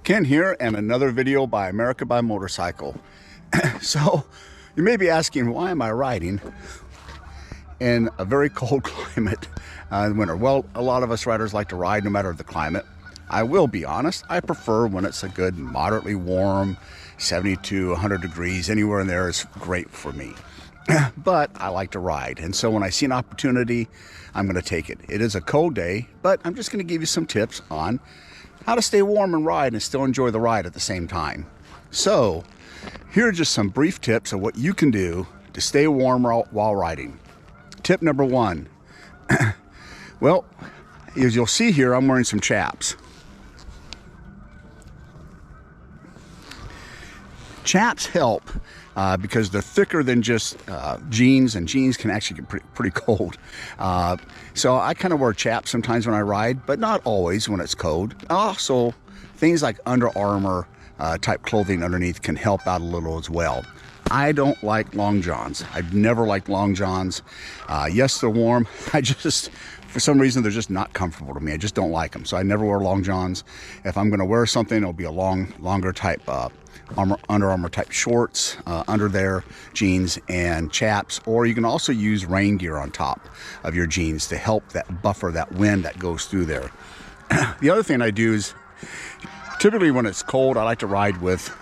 Ken here, and another video by America by Motorcycle. So you may be asking, why am I riding in a very cold climate in the winter? Well, a lot of us riders like to ride no matter the climate. I will be honest, I prefer when it's a good moderately warm 70 to 100 degrees. Anywhere in there is great for me. But I like to ride, and so when I see an opportunity, I'm going to take it. It is a cold day, but I'm just going to give you some tips on how to stay warm and ride and still enjoy the ride at the same time. So here are just some brief tips of what you can do to stay warm while riding. Tip number one. Well, as you'll see here, I'm wearing some chaps. Chaps help because they're thicker than just jeans, and jeans can actually get pretty cold. So I kind of wear chaps sometimes when I ride, but not always when it's cold. Also, things like Under Armour type clothing underneath can help out a little as well. I don't like long johns. I've never liked long johns. Yes, they're warm. For some reason, they're just not comfortable to me. I just don't like them. So I never wear long johns. If I'm going to wear something, it'll be a longer type Under Armour type shorts under there, jeans and chaps, or you can also use rain gear on top of your jeans to help that buffer that wind that goes through there. The other thing I do is, typically when it's cold, I like to ride with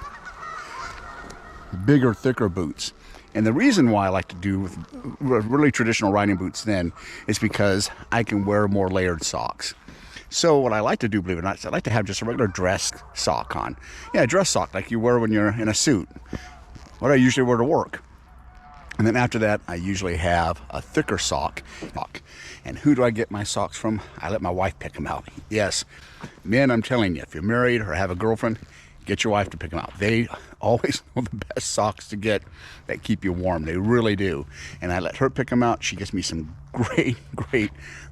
bigger, thicker boots. And the reason why I like to do with really traditional riding boots then is because I can wear more layered socks. So what I like to do, believe it or not, is I like to have just a regular dress sock on. Yeah, a dress sock like you wear when you're in a suit. What I usually wear to work. And then after that, I usually have a thicker sock. And who do I get my socks from? I let my wife pick them out. Yes, men, I'm telling you, if you're married or have a girlfriend, get your wife to pick them out. They always know the best socks to get that keep you warm. They really do. And I let her pick them out. She gets me some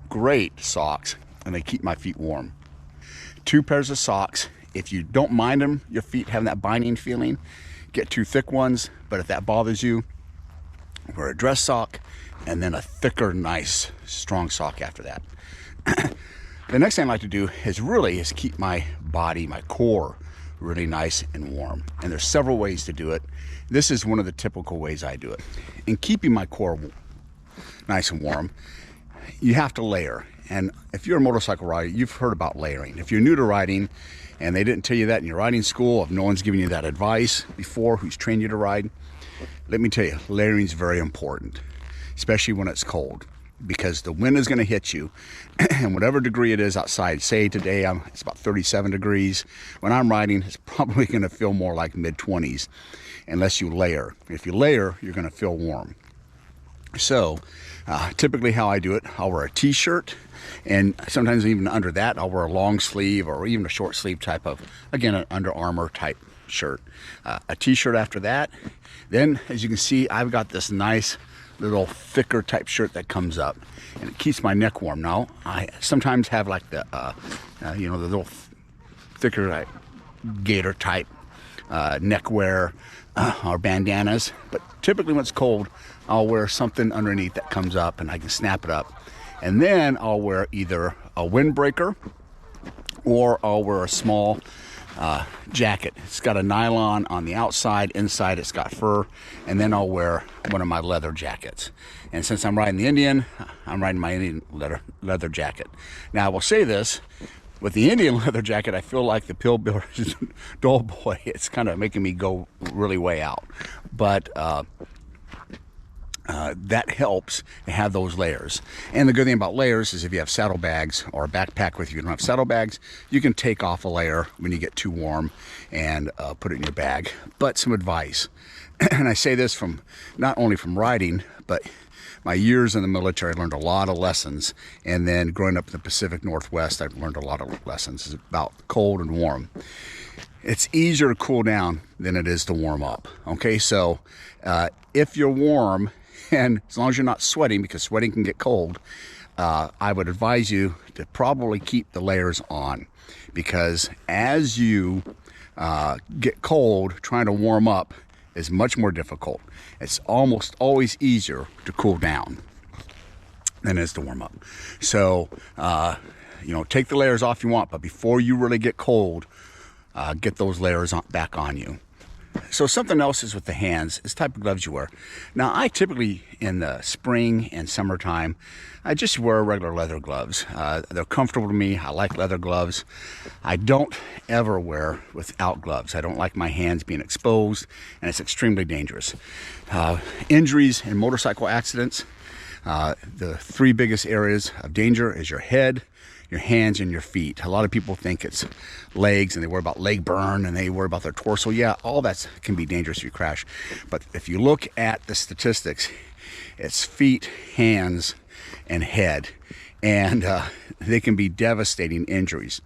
great socks, and they keep my feet warm. 2 pairs of socks. If you don't mind them, your feet having that binding feeling, get 2 thick ones. But if that bothers you, wear a dress sock and then a thicker, nice, strong sock after that. The next thing I like to do is keep my body, my core, really nice and warm. And there's several ways to do it. This is one of the typical ways I do it. In keeping my core nice and warm, you have to layer. And if you're a motorcycle rider, you've heard about layering. If you're new to riding and they didn't tell you that in your riding school, if no one's given you that advice before who's trained you to ride, let me tell you, layering is very important, especially when it's cold, because the wind is going to hit you, and whatever degree it is outside, say today it's about 37 degrees. When I'm riding, it's probably going to feel more like mid-20s unless you layer. If you layer, you're going to feel warm. So typically how I do it, I'll wear a t-shirt, and sometimes even under that I'll wear a long sleeve or even a short sleeve type of, again, an Under Armour type shirt. A t-shirt after that. Then, as you can see, I've got this nice little thicker type shirt that comes up, and it keeps my neck warm. Now I sometimes have like the the little thicker like gator type neck wear or bandanas, but typically when it's cold, I'll wear something underneath that comes up and I can snap it up. And then I'll wear either a windbreaker or I'll wear a small jacket. It's got a nylon on the outside, inside it's got fur, and then I'll wear one of my leather jackets. And since I'm riding the Indian, I'm riding my Indian leather jacket. Now I will say this, with the Indian leather jacket, I feel like the Pillsbury's Dull Boy. It's kind of making me go really way out. But that helps to have those layers. And the good thing about layers is if you have saddlebags or a backpack with you, you don't have saddlebags, you can take off a layer when you get too warm and put it in your bag. But some advice, and I say this from not only from riding, but my years in the military, I learned a lot of lessons. And then growing up in the Pacific Northwest, I've learned a lot of lessons about cold and warm. It's easier to cool down than it is to warm up. Okay, so if you're warm, and as long as you're not sweating, because sweating can get cold, I would advise you to probably keep the layers on, because as you get cold, trying to warm up is much more difficult. It's almost always easier to cool down than it is to warm up. So, take the layers off you want, but before you really get cold, get those layers back on you. So something else is with the hands, is type of gloves you wear. Now I typically, in the spring and summertime, I just wear regular leather gloves. They're comfortable to me. I like leather gloves. I don't ever wear without gloves. I don't like my hands being exposed, and it's extremely dangerous. Injuries and motorcycle accidents, the three biggest areas of danger is your head, your hands, and your feet. A lot of people think it's legs and they worry about leg burn and they worry about their torso. Yeah, all that can be dangerous if you crash. But if you look at the statistics, it's feet, hands, and head. And they can be devastating injuries.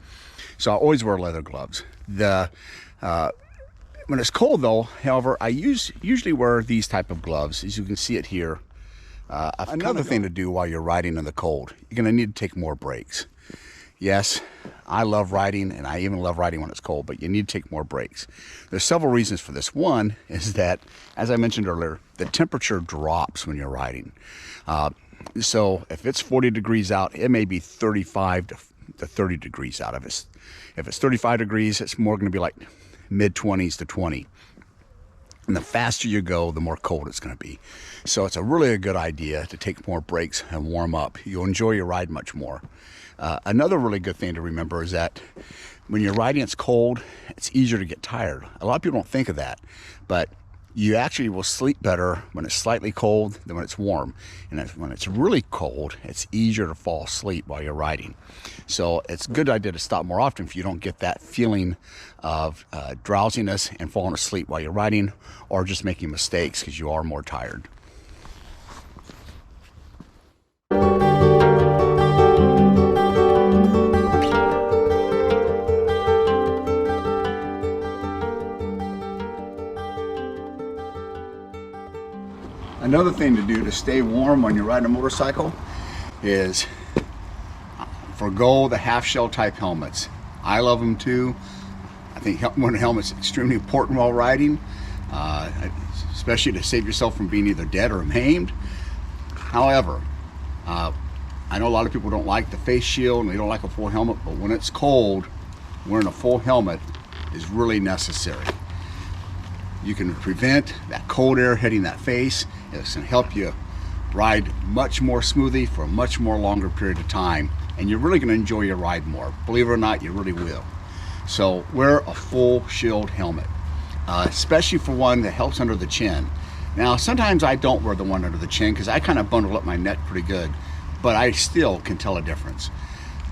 So I always wear leather gloves. When it's cold though, however, I usually wear these type of gloves. As you can see it here. Another thing to do while you're riding in the cold, you're gonna need to take more breaks. Yes, I love riding, and I even love riding when it's cold, but you need to take more breaks. There's several reasons for this. One is that, as I mentioned earlier, the temperature drops when you're riding. So if it's 40 degrees out, it may be 35 to 30 degrees out. If it's 35 degrees, it's more going to be like mid-20s to 20. And the faster you go, the more cold it's going to be. So it's really a good idea to take more breaks and warm up. You'll enjoy your ride much more. Another really good thing to remember is that when you're riding, it's cold, it's easier to get tired. A lot of people don't think of that, but you actually will sleep better when it's slightly cold than when it's warm. And when it's really cold, it's easier to fall asleep while you're riding. So it's a good idea to stop more often if you don't get that feeling of drowsiness and falling asleep while you're riding, or just making mistakes because you are more tired. Another thing to do to stay warm when you're riding a motorcycle is forgo the half shell type helmets. I love them too. I think wearing a helmet is extremely important while riding, especially to save yourself from being either dead or maimed. However, I know a lot of people don't like the face shield and they don't like a full helmet, but when it's cold, wearing a full helmet is really necessary. You can prevent that cold air hitting that face. It's going to help you ride much more smoothly for a much more longer period of time, and you're really going to enjoy your ride more. Believe it or not, you really will. So wear a full shield helmet, especially for one that helps under the chin. Now, sometimes I don't wear the one under the chin because I kind of bundle up my neck pretty good, but I still can tell a difference.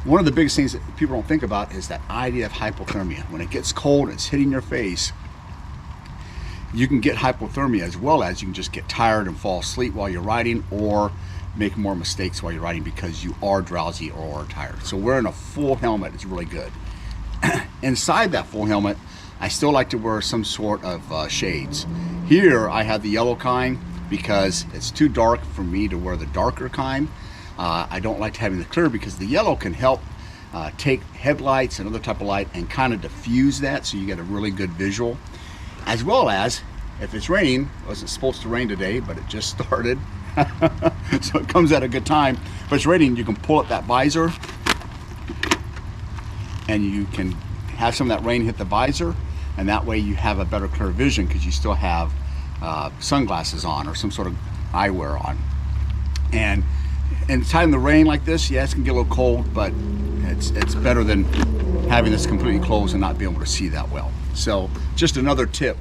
One of the biggest things that people don't think about is that idea of hypothermia. When it gets cold, it's hitting your face. You can get hypothermia, as well as you can just get tired and fall asleep while you're riding, or make more mistakes while you're riding because you are drowsy or tired. So wearing a full helmet is really good. Inside that full helmet, I still like to wear some sort of shades. Here I have the yellow kind because it's too dark for me to wear the darker kind. I don't like having the clear because the yellow can help take headlights and other type of light and kind of diffuse that, so you get a really good visual. As well as, if it's raining, it wasn't supposed to rain today, but it just started, so it comes at a good time. If it's raining, you can pull up that visor, and you can have some of that rain hit the visor, and that way you have a better clear vision because you still have sunglasses on or some sort of eyewear on. And time the rain like this, yeah, it's gonna get a little cold, but it's better than having this completely closed and not being able to see that well. So just another tip